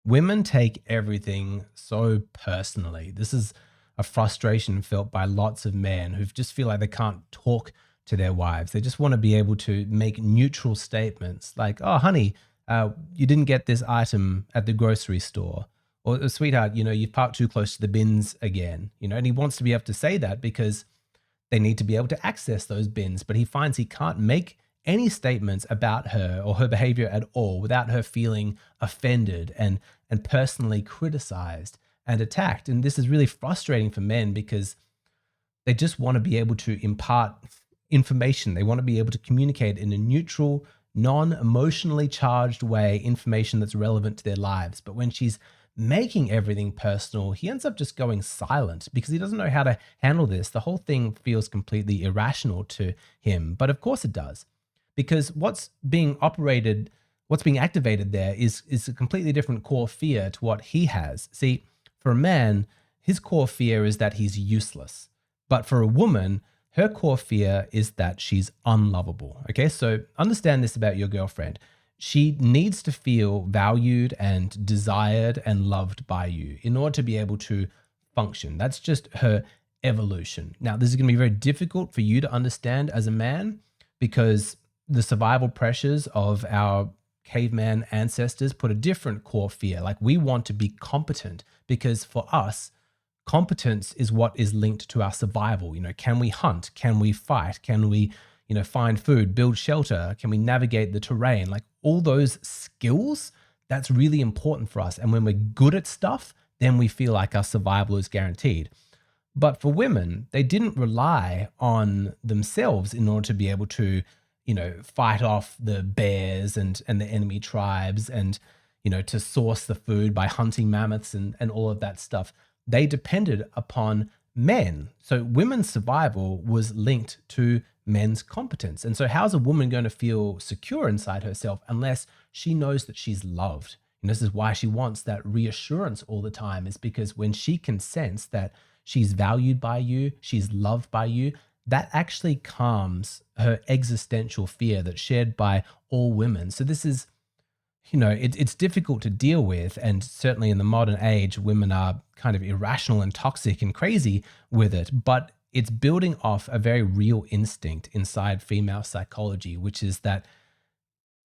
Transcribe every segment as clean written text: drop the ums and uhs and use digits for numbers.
Women take everything so personally. This is a frustration felt by lots of men who just feel like they can't talk to their wives. They just want to be able to make neutral statements like, oh, honey, you didn't get this item at the grocery store. Or, sweetheart, you've parked too close to the bins again. And he wants to be able to say that because they need to be able to access those bins, but he finds he can't make any statements about her or her behavior at all without her feeling offended and personally criticized and attacked. And this is really frustrating for men because they just want to be able to impart information. They want to be able to communicate in a neutral, non-emotionally charged way, information that's relevant to their lives. But when she's making everything personal, he ends up just going silent because he doesn't know how to handle this. The whole thing feels completely irrational to him. But of course it does, because what's being activated there is a completely different core fear to what he has. See, for a man, his core fear is that he's useless. But for a woman, her core fear is that she's unlovable. Okay, so understand this about your girlfriend. She needs to feel valued and desired and loved by you in order to be able to function. That's just her evolution. Now, this is going to be very difficult for you to understand as a man because the survival pressures of our caveman ancestors put a different core fear. Like, we want to be competent because for us, competence is what is linked to our survival. Can we hunt? Can we fight? Can we, find food, build shelter? Can we navigate the terrain? Like, all those skills, that's really important for us. And when we're good at stuff, then we feel like our survival is guaranteed. But for women, they didn't rely on themselves in order to be able to, fight off the bears and the enemy tribes and, to source the food by hunting mammoths and all of that stuff. They depended upon men. So women's survival was linked to men's competence. And so how's a woman going to feel secure inside herself unless she knows that she's loved? And this is why she wants that reassurance all the time, is because when she can sense that she's valued by you, she's loved by you, that actually calms her existential fear that's shared by all women. So this is, it's difficult to deal with. And certainly in the modern age, women are kind of irrational and toxic and crazy with it. But it's building off a very real instinct inside female psychology, which is that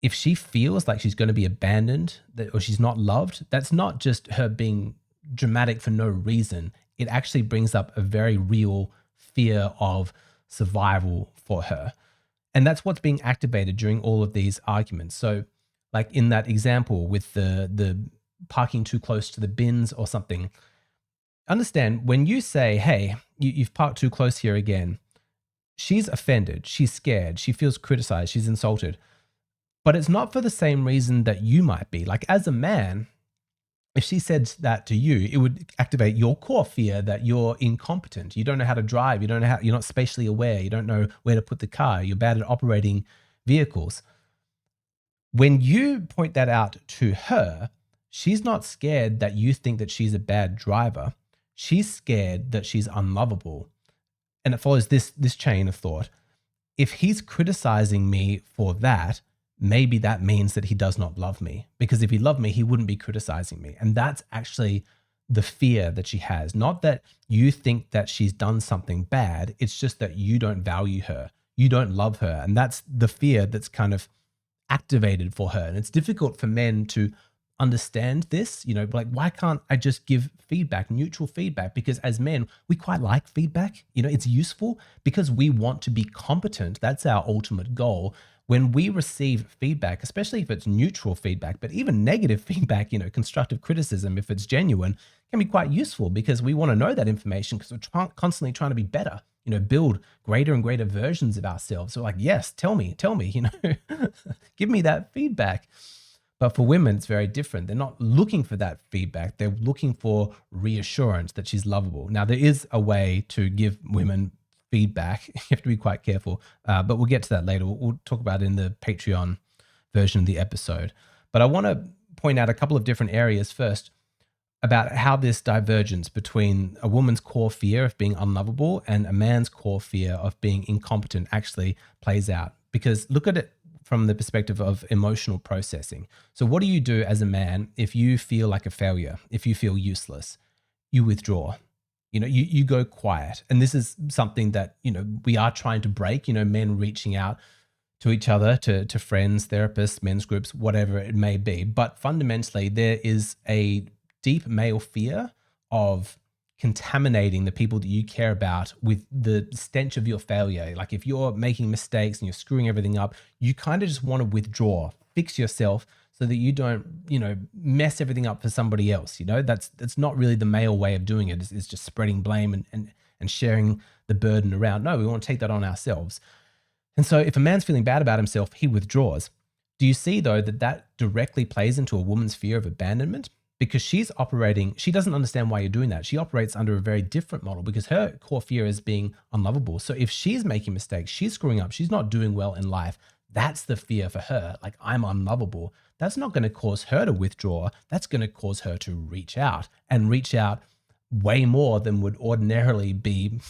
if she feels like she's going to be abandoned or she's not loved, that's not just her being dramatic for no reason. It actually brings up a very real fear of survival for her. And that's what's being activated during all of these arguments. So like in that example with the parking too close to the bins or something, understand when you say, hey, you've parked too close here again, she's offended, she's scared, she feels criticized, she's insulted. But it's not for the same reason that you might be. Like as a man, if she said that to you, it would activate your core fear that you're incompetent. You don't know how to drive. You're not spatially aware. You don't know where to put the car. You're bad at operating vehicles. When you point that out to her, she's not scared that you think that she's a bad driver. She's scared that she's unlovable. And it follows this chain of thought. If he's criticizing me for that, maybe that means that he does not love me, because if he loved me, he wouldn't be criticizing me. And that's actually the fear that she has. Not that you think that she's done something bad. It's just that you don't value her. You don't love her. And that's the fear that's kind of activated for her. And it's difficult for men to understand this, like, why can't I just give feedback, neutral feedback? Because as men, we quite like feedback. It's useful because we want to be competent. That's our ultimate goal. When we receive feedback, especially if it's neutral feedback, but even negative feedback, constructive criticism, if it's genuine, can be quite useful because we want to know that information because we're constantly trying to be better, build greater and greater versions of ourselves. So like, yes, tell me, give me that feedback. But for women, it's very different. They're not looking for that feedback. They're looking for reassurance that she's lovable. Now, there is a way to give women feedback. You have to be quite careful, but we'll get to that later. We'll talk about it in the Patreon version of the episode. But I want to point out a couple of different areas first about how this divergence between a woman's core fear of being unlovable and a man's core fear of being incompetent actually plays out. Because look at it from the perspective of emotional processing. So what do you do as a man if you feel like a failure, if you feel useless? You withdraw. You go quiet. And this is something that, we are trying to break, men reaching out to each other, to friends, therapists, men's groups, whatever it may be. But fundamentally, there is a deep male fear of contaminating the people that you care about with the stench of your failure. Like if you're making mistakes and you're screwing everything up, you kind of just want to withdraw, fix yourself so that you don't, mess everything up for somebody else. That's not really the male way of doing it. It's just spreading blame and sharing the burden around. No, we want to take that on ourselves. And so if a man's feeling bad about himself, he withdraws. Do you see, though, that directly plays into a woman's fear of abandonment? Because she doesn't understand why you're doing that. She operates under a very different model because her core fear is being unlovable. So if she's making mistakes, she's screwing up, she's not doing well in life, that's the fear for her. Like, I'm unlovable. That's not going to cause her to withdraw. That's going to cause her to reach out way more than would ordinarily be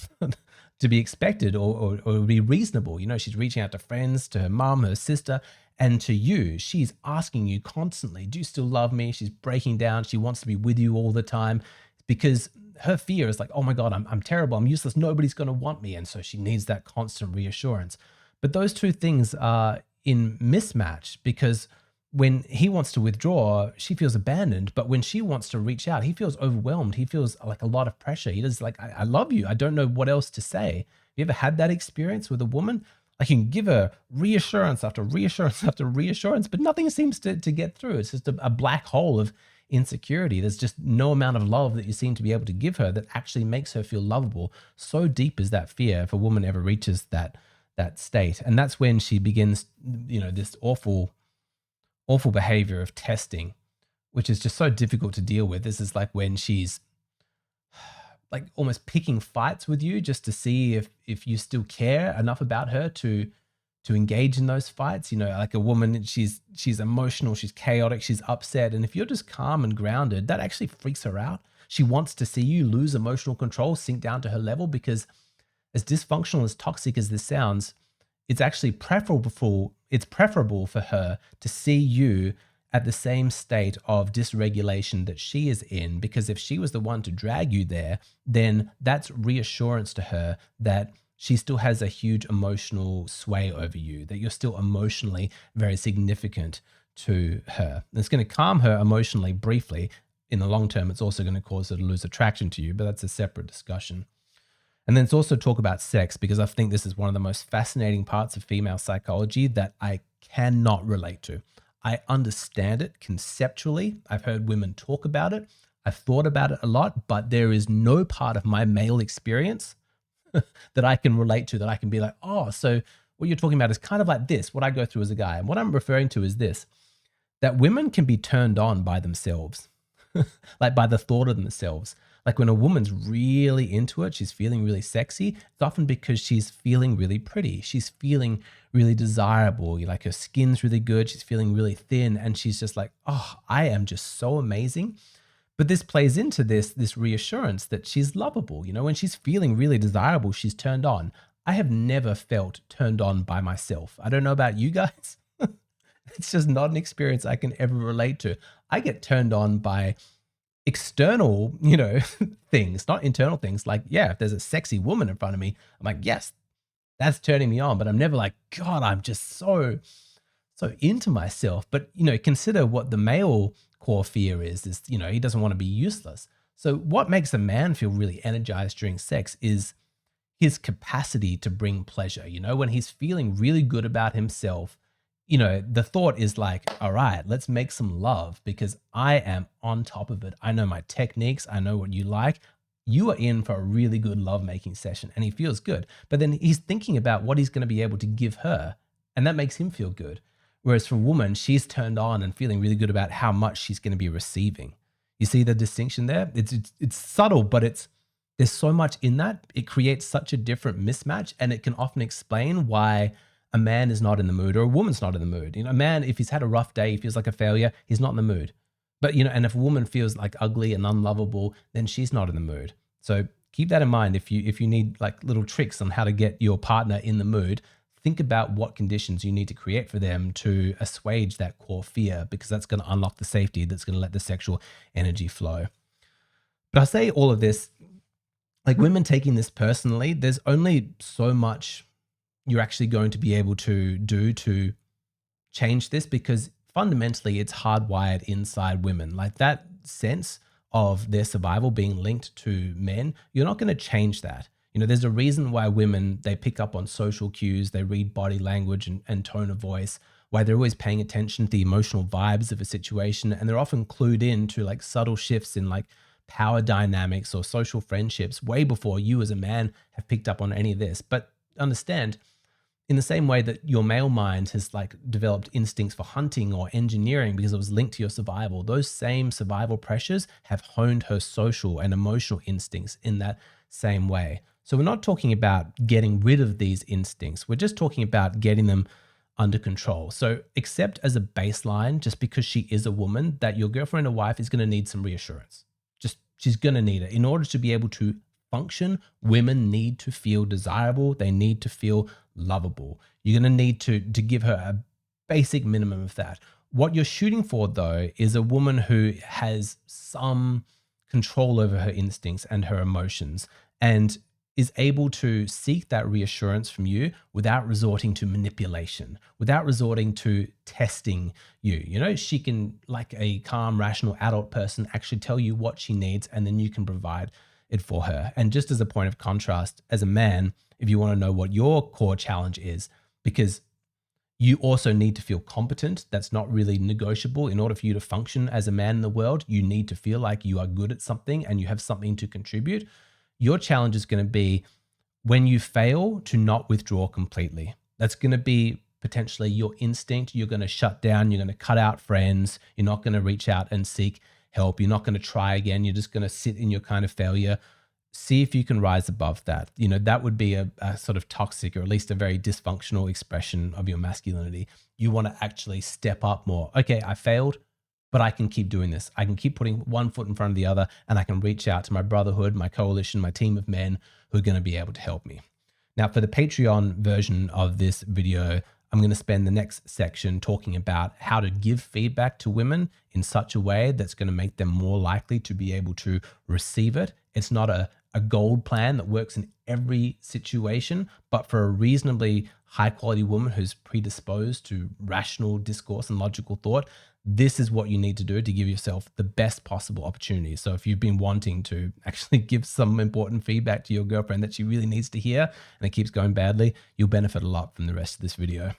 to be expected or be reasonable. She's reaching out to friends, to her mom, her sister, and to you. She's asking you constantly, do you still love me? She's breaking down. She wants to be with you all the time because her fear is like, oh my God, I'm terrible. I'm useless. Nobody's going to want me. And so she needs that constant reassurance. But those two things are in mismatch because when he wants to withdraw, she feels abandoned. But when she wants to reach out, he feels overwhelmed. He feels like a lot of pressure. He does like, I love you. I don't know what else to say. Have you ever had that experience with a woman? Like you can give her reassurance after reassurance after reassurance, but nothing seems to get through. It's just a black hole of insecurity. There's just no amount of love that you seem to be able to give her that actually makes her feel lovable. So deep is that fear if a woman ever reaches that state. And that's when she begins, this awful behavior of testing, which is just so difficult to deal with. This is like when she's like almost picking fights with you just to see if you still care enough about her to engage in those fights. Like a woman, she's emotional, she's chaotic, she's upset. And if you're just calm and grounded, that actually freaks her out. She wants to see you lose emotional control, sink down to her level, because as dysfunctional, as toxic as this sounds, it's actually preferable for her to see you at the same state of dysregulation that she is in, because if she was the one to drag you there, then that's reassurance to her that she still has a huge emotional sway over you, that you're still emotionally very significant to her. And it's going to calm her emotionally briefly. In the long term, it's also going to cause her to lose attraction to you, but that's a separate discussion. And then it's also talk about sex, because I think this is one of the most fascinating parts of female psychology that I cannot relate to. I understand it conceptually. I've heard women talk about it. I've thought about it a lot, but there is no part of my male experience that I can relate to, that I can be like, oh, so what you're talking about is kind of like this, what I go through as a guy. And what I'm referring to is this, that women can be turned on by themselves, like by the thought of themselves. Like when a woman's really into it, she's feeling really sexy, it's often because she's feeling really pretty. She's feeling really desirable. Like her skin's really good. She's feeling really thin. And she's just like, oh, I am just so amazing. But this plays into this reassurance that she's lovable. When she's feeling really desirable, she's turned on. I have never felt turned on by myself. I don't know about you guys. It's just not an experience I can ever relate to. I get turned on by external, things, not internal things. Like, yeah, if there's a sexy woman in front of me, I'm like, yes, that's turning me on. But I'm never like, God, I'm just so into myself. But, consider what the male core fear is, he doesn't want to be useless. So what makes a man feel really energized during sex is his capacity to bring pleasure. When he's feeling really good about himself, the thought is like, all right, let's make some love because I am on top of it. I know my techniques. I know what you like. You are in for a really good lovemaking session, and he feels good. But then he's thinking about what he's going to be able to give her, and that makes him feel good. Whereas for a woman, she's turned on and feeling really good about how much she's going to be receiving. You see the distinction there? It's subtle, but there's so much in that. It creates such a different mismatch, and it can often explain why a man is not in the mood or a woman's not in the mood. A man, if he's had a rough day, he feels like a failure, he's not in the mood. But, and if a woman feels like ugly and unlovable, then she's not in the mood. So keep that in mind. If you need like little tricks on how to get your partner in the mood, think about what conditions you need to create for them to assuage that core fear, because that's going to unlock the safety that's going to let the sexual energy flow. But I say all of this, like women taking this personally, there's only so much you're actually going to be able to do to change this, because fundamentally it's hardwired inside women. Like that sense of their survival being linked to men, you're not going to change that. There's a reason why women, they pick up on social cues, they read body language and tone of voice, why they're always paying attention to the emotional vibes of a situation. And they're often clued in to like subtle shifts in like power dynamics or social friendships way before you as a man have picked up on any of this. But understand, in the same way that your male mind has like developed instincts for hunting or engineering because it was linked to your survival, those same survival pressures have honed her social and emotional instincts in that same way. So we're not talking about getting rid of these instincts. We're just talking about getting them under control. So accept as a baseline, just because she is a woman, that your girlfriend or wife is going to need some reassurance. Just she's going to need it in order to be able to function. Women need to feel desirable. They need to feel lovable. You're going to need to give her a basic minimum of that. What you're shooting for, though, is a woman who has some control over her instincts and her emotions, and is able to seek that reassurance from you without resorting to manipulation, without resorting to testing you. She can, like a calm, rational adult person, actually tell you what she needs, and then you can provide it for her. And just as a point of contrast, as a man, if you want to know what your core challenge is, because you also need to feel competent, that's not really negotiable. In order for you to function as a man in the world, you need to feel like you are good at something and you have something to contribute. Your challenge is going to be, when you fail, to not withdraw completely. That's going to be potentially your instinct. You're going to shut down. You're going to cut out friends. You're not going to reach out and seek help. You're not going to try again. You're just going to sit in your kind of failure. See if you can rise above that. That would be a sort of toxic, or at least a very dysfunctional expression of your masculinity. You want to actually step up more. Okay, I failed, but I can keep doing this. I can keep putting one foot in front of the other, and I can reach out to my brotherhood, my coalition, my team of men who are going to be able to help me. Now, for the Patreon version of this video, I'm going to spend the next section talking about how to give feedback to women in such a way that's going to make them more likely to be able to receive it. It's not a gold plan that works in every situation, but for a reasonably high quality woman who's predisposed to rational discourse and logical thought, this is what you need to do to give yourself the best possible opportunity. So if you've been wanting to actually give some important feedback to your girlfriend that she really needs to hear, and it keeps going badly, you'll benefit a lot from the rest of this video.